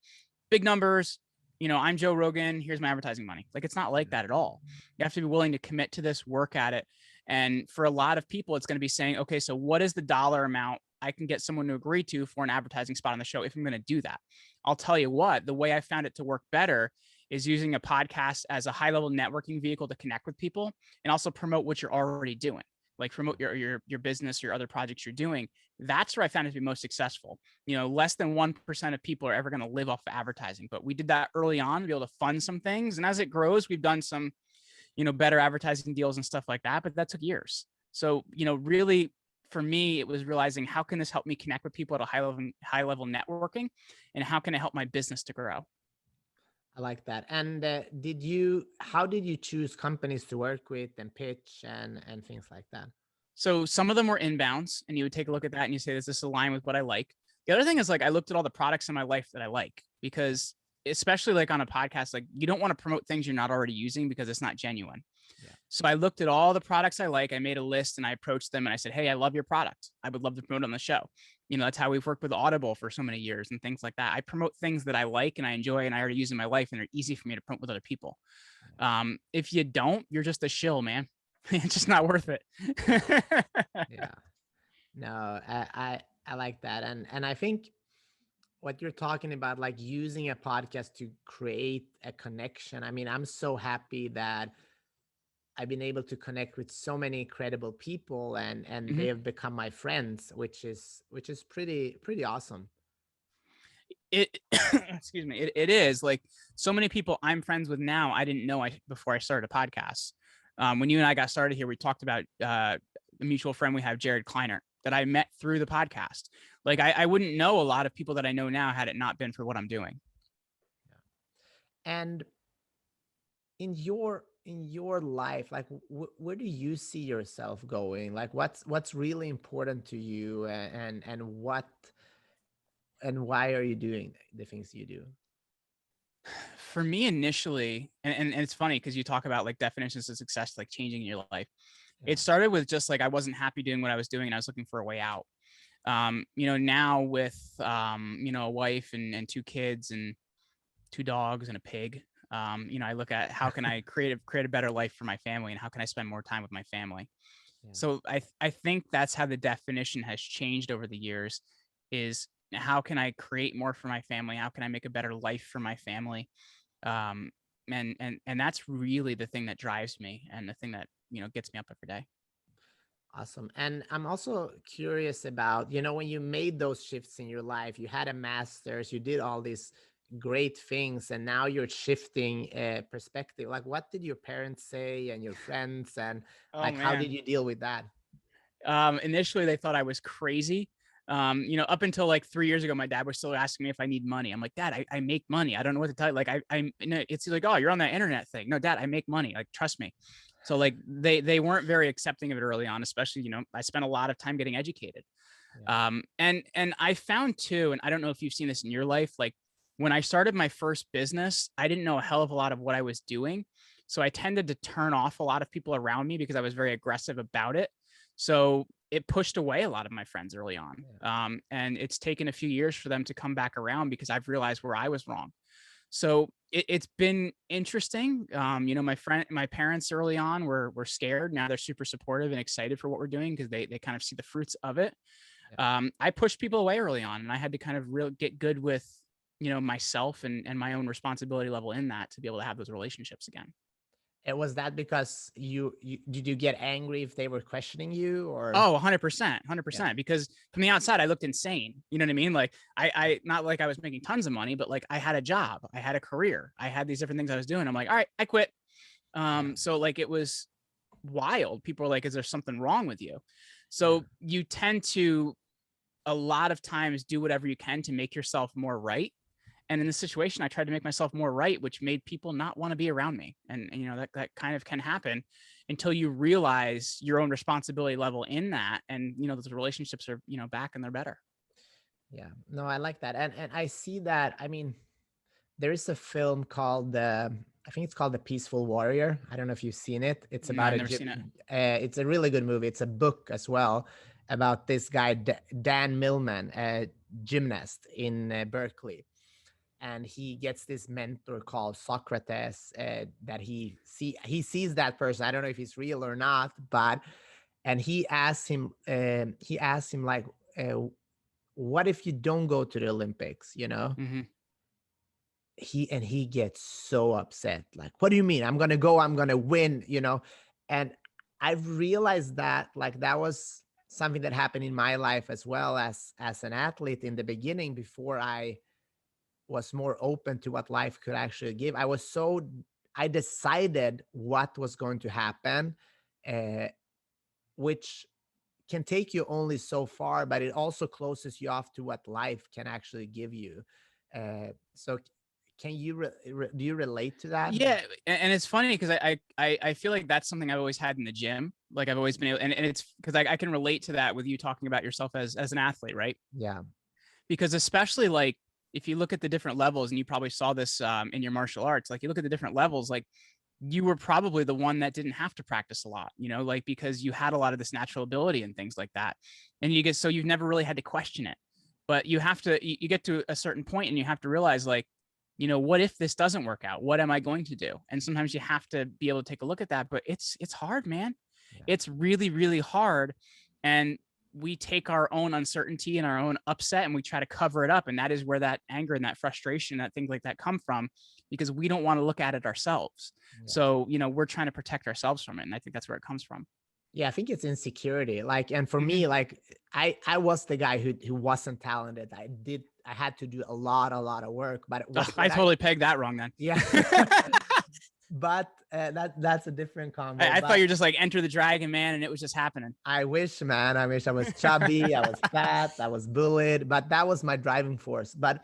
big numbers. I'm Joe Rogan, here's my advertising money. Like, it's not like that at all. You have to be willing to commit to this, work at it. And for a lot of people, it's going to be saying, okay, so what is the dollar amount I can get someone to agree to for an advertising spot on the show if I'm going to do that? I'll tell you what, the way I found it to work better is using a podcast as a high-level networking vehicle to connect with people and also promote what you're already doing. Like promote your business, your other projects you're doing. That's where I found it to be most successful. Less than 1% of people are ever going to live off of advertising, but we did that early on to be able to fund some things. And as it grows, we've done some, better advertising deals and stuff like that, but that took years. So, really for me, it was realizing how can this help me connect with people at a high level networking, and how can it help my business to grow? I like that. And how did you choose companies to work with and pitch and things like that? So some of them were inbounds, and you would take a look at that and you say, does this align with what I like? The other thing is like, I looked at all the products in my life that I like, because especially like on a podcast, like you don't want to promote things you're not already using because it's not genuine. Yeah. So I looked at all the products I like, I made a list and I approached them and I said, hey, I love your product. I would love to promote it on the show. That's how we've worked with Audible for so many years and things like that. I promote things that I like and I enjoy and I already use in my life and they're easy for me to promote with other people. If you don't, you're just a shill, man. It's just not worth it. Yeah. No, I like that. And I think what you're talking about, like using a podcast to create a connection. I mean, I'm so happy that I've been able to connect with so many credible people and they have become my friends, which is pretty awesome. Excuse me. It is like so many people I'm friends with now. I didn't know before I started a podcast. When you and I got started here, we talked about a mutual friend we have, Jared Kleiner, that I met through the podcast. Like I wouldn't know a lot of people that I know now had it not been for what I'm doing. Yeah. And in your life, like where do you see yourself going? Like what's really important to you, and why are you doing the things you do? For me initially, and it's funny because you talk about like definitions of success, like changing your life. Yeah. It started with just like I wasn't happy doing what I was doing and I was looking for a way out. Now with a wife and 2 kids and 2 dogs and a pig, I look at how can I create a better life for my family and how can I spend more time with my family. Yeah. So I think that's how the definition has changed over the years, is how can I create more for my family? How can I make a better life for my family? And that's really the thing that drives me and the thing that, gets me up every day. Awesome. And I'm also curious about, when you made those shifts in your life, you had a master's, you did all these great things, and now you're shifting perspective. Like, what did your parents say and your friends, and how did you deal with that? Initially, they thought I was crazy. Up until like 3 years ago, my dad was still asking me if I need money. I'm like, Dad, I make money. I don't know what to tell you. Like, it's like, oh, you're on that internet thing. No, Dad, I make money. Like, trust me. So like they weren't very accepting of it early on, especially, I spent a lot of time getting educated. Yeah. And I found too, and I don't know if you've seen this in your life, like when I started my first business, I didn't know a hell of a lot of what I was doing. So I tended to turn off a lot of people around me because I was very aggressive about it. So it pushed away a lot of my friends early on. Yeah. And it's taken a few years for them to come back around because I've realized where I was wrong. So it's been interesting. My parents early on were scared. Now they're super supportive and excited for what we're doing because they kind of see the fruits of it. I pushed people away early on, and I had to kind of get good with, myself and my own responsibility level in that to be able to have those relationships again. And was that because you did you get angry if they were questioning you, or? Oh, 100%, Yeah. 100%. Because from the outside, I looked insane. You know what I mean? Like I not like I was making tons of money, but like I had a job, I had a career, I had these different things I was doing. I'm like, all right, I quit. Yeah. So like it was wild. People were like, is there something wrong with you? Yeah. So you tend to a lot of times do whatever you can to make yourself more right. And in this situation, I tried to make myself more right, which made people not want to be around me. And that kind of can happen until you realize your own responsibility level in that. And, those relationships are, back and they're better. Yeah. No, I like that. And I see that. I mean, there is a film called I think it's called The Peaceful Warrior. I don't know if you've seen it. It's No, about I've a never seen it. it's a really good movie. It's a book as well about this guy Dan Millman, a gymnast in Berkeley, and he gets this mentor called Socrates, that he sees that person. I don't know if he's real or not, but and he asks him like, what if you don't go to the Olympics? Mm-hmm. He gets so upset, like, what do you mean I'm gonna go, I'm gonna win, and I've realized that, like, that was something that happened in my life as well, as an athlete in the beginning, before I was more open to what life could actually give. I decided what was going to happen, uh, which can take you only so far, but it also closes you off to what life can actually give you. So can you do you relate to that? Yeah, and it's funny because I feel like that's something I've always had in the gym. Like I've always been able, and it's because I can relate to that with you talking about yourself as an athlete, right? Yeah. Because especially like if you look at the different levels, and you probably saw this in your martial arts, like you look at the different levels, like you were probably the one that didn't have to practice a lot, like because you had a lot of this natural ability and things like that. And so you've never really had to question it. But you get to a certain point and you have to realize, like, what if this doesn't work out? What am I going to do? And sometimes you have to be able to take a look at that, but it's hard, man. Yeah. It's really, really hard. And we take our own uncertainty and our own upset and we try to cover it up. And that is where that anger and that frustration, that things like that come from, because we don't want to look at it ourselves. Yeah. So, we're trying to protect ourselves from it. And I think that's where it comes from. Yeah, I think it's insecurity. Like, and for Mm-hmm. me, like, I was the guy who wasn't talented. I had to do a lot of work, but I totally pegged that wrong then. Yeah. But that's a different combo. I thought you were just like Enter the Dragon, man, and it was just happening. I wish, man. I wish I was chubby. I was fat. I was bullied, but that was my driving force. But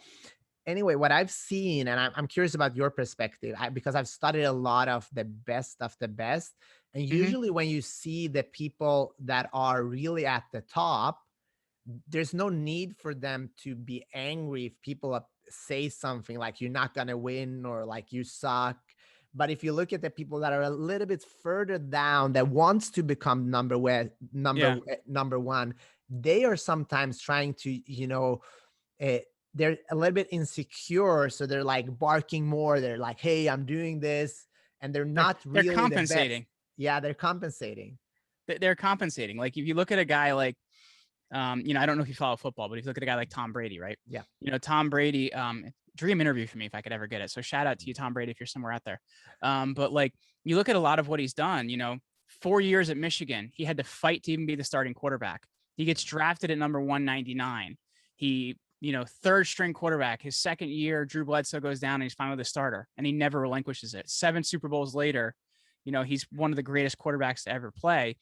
anyway, what I've seen, and I'm curious about your perspective, because I've studied a lot of the best of the best. And usually when you see the people that are really at the top, there's no need for them to be angry if people say something like you're not going to win or like you suck. But if you look at the people that are a little bit further down that wants to become number one, they are sometimes trying to, they're a little bit insecure. So they're like barking more. They're like, hey, I'm doing this. And they're not really they're compensating. The best. Yeah, they're compensating. They're compensating. Like if you look at a guy like, I don't know if you follow football, but if you look at a guy like Tom Brady, right? Yeah. Tom Brady, dream interview for me if I could ever get it. So shout out to you, Tom Brady, if you're somewhere out there. But like you look at a lot of what he's done, 4 years at Michigan, he had to fight to even be the starting quarterback. He gets drafted at number 199. He, third string quarterback. His second year, Drew Bledsoe goes down and he's finally the starter and he never relinquishes it. 7 Super Bowls later, he's one of the greatest quarterbacks to ever play.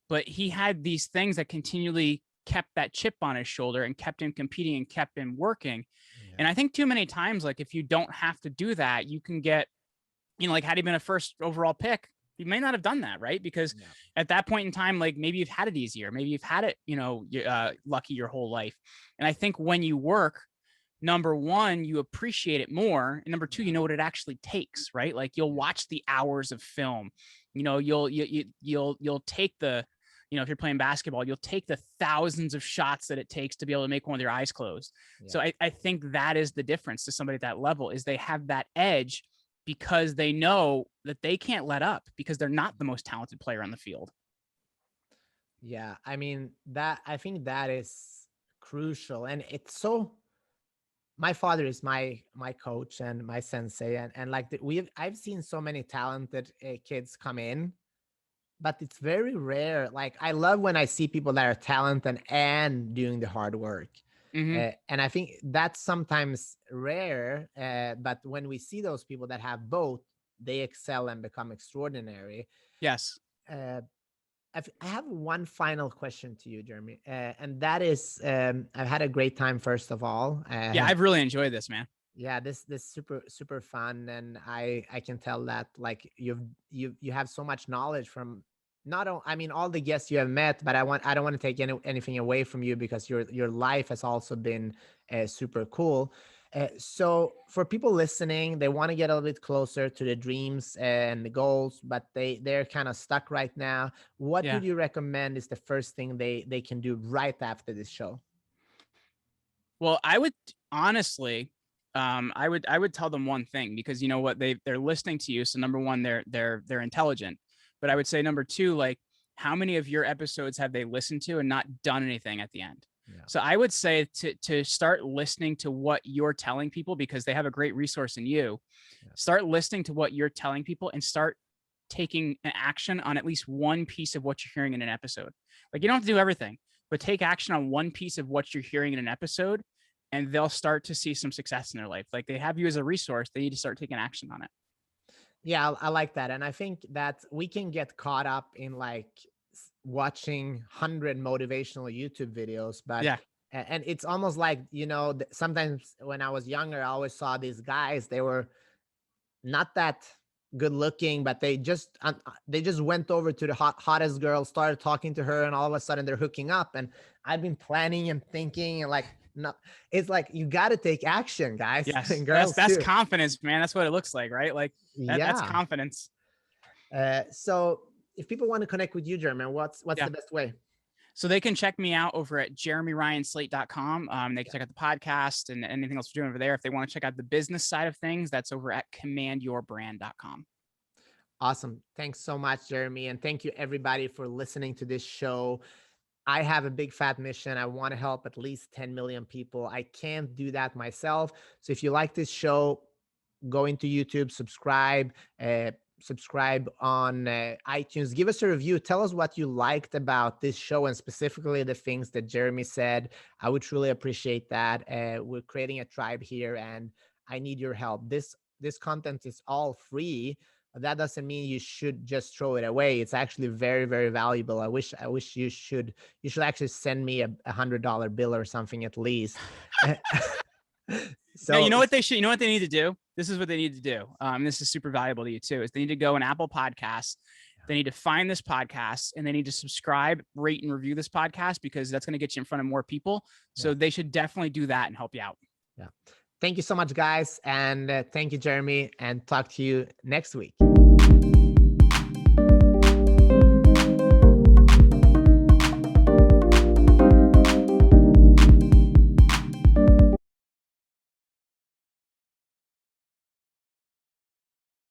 But he had these things that continually kept that chip on his shoulder and kept him competing and kept him working. Yeah. And I think too many times, like if you don't have to do that, you can get, like had he been a first overall pick, you may not have done that, right? Because Yeah. at that point in time, like maybe you've had it easier, maybe you've had it, lucky your whole life. And I think when you work, number one, you appreciate it more, and number two, you know what it actually takes, right? Like you'll watch the hours of film, you'll take the, if you're playing basketball, you'll take the thousands of shots that it takes to be able to make one with your eyes closed. Yeah. So I think that is the difference to somebody at that level, is they have that edge because they know that they can't let up because they're not the most talented player on the field. Yeah, I mean, I think that is crucial, and it's so. My father is my coach and my sensei, and like I've seen so many talented kids come in, but it's very rare. Like I love when I see people that are talented and doing the hard work. Mm-hmm. And I think that's sometimes rare. But when we see those people that have both, they excel and become extraordinary. Yes. Uh, I have one final question to you, Jeremy, and that is, I've had a great time. First of all, Yeah, I've really enjoyed this, man. yeah, this super fun, and I can tell that like you have so much knowledge from not only, I mean, all the guests you have met, but I don't want to take anything away from you, because your life has also been super cool. So for people listening, they want to get a little bit closer to the dreams and the goals, but they're kind of stuck right now. What Yeah. would you recommend is the first thing they can do right after this show? Well, I would honestly, I would tell them one thing, because you know what, they're listening to you. So number one, they're intelligent, but I would say number two, like how many of your episodes have they listened to and not done anything at the end? Yeah. So I would say to start listening to what you're telling people, because they have a great resource in you. Yeah. Start listening to what you're telling people and start taking an action on at least one piece of what you're hearing in an episode. Like you don't have to do everything, but take action on one piece of what you're hearing in an episode, and they'll start to see some success in their life. Like they have you as a resource. They need to start taking action on it. Yeah, I like that. And I think that we can get caught up in like watching 100 motivational YouTube videos, but Yeah. and it's almost like, sometimes when I was younger, I always saw these guys, they were not that good looking, but they just went over to the hottest girl, started talking to her, and all of a sudden they're hooking up. And I've been planning and thinking, and like, no, it's like you got to take action, guys. Yes. And girls That's too. confidence, man. That's what it looks like, right? Like that's Yeah. confidence. So if people want to connect with you, Jeremy, what's the best way? So they can check me out over at jeremyryanslate.com. They can check out the podcast and anything else we're doing over there. If they want to check out the business side of things, that's over at commandyourbrand.com. Awesome. Thanks so much, Jeremy. And thank you everybody for listening to this show. I have a big fat mission. I want to help at least 10 million people. I can't do that myself. So if you like this show, go into YouTube, subscribe on iTunes, give us a review, tell us what you liked about this show, and specifically the things that Jeremy said. I would truly appreciate that. We're creating a tribe here, and I need your help. This content is all free. That doesn't mean you should just throw it away. It's actually very, very valuable. I wish you should actually send me a $100 bill or something at least. So you know what they need to do? This is what they need to do. This is super valuable to you too, is they need to go on Apple Podcasts. They need to find this podcast, and they need to subscribe, rate, and review this podcast, because that's going to get you in front of more people. So they should definitely do that and help you out. Yeah. Thank you so much, guys. And thank you, Jeremy, and talk to you next week.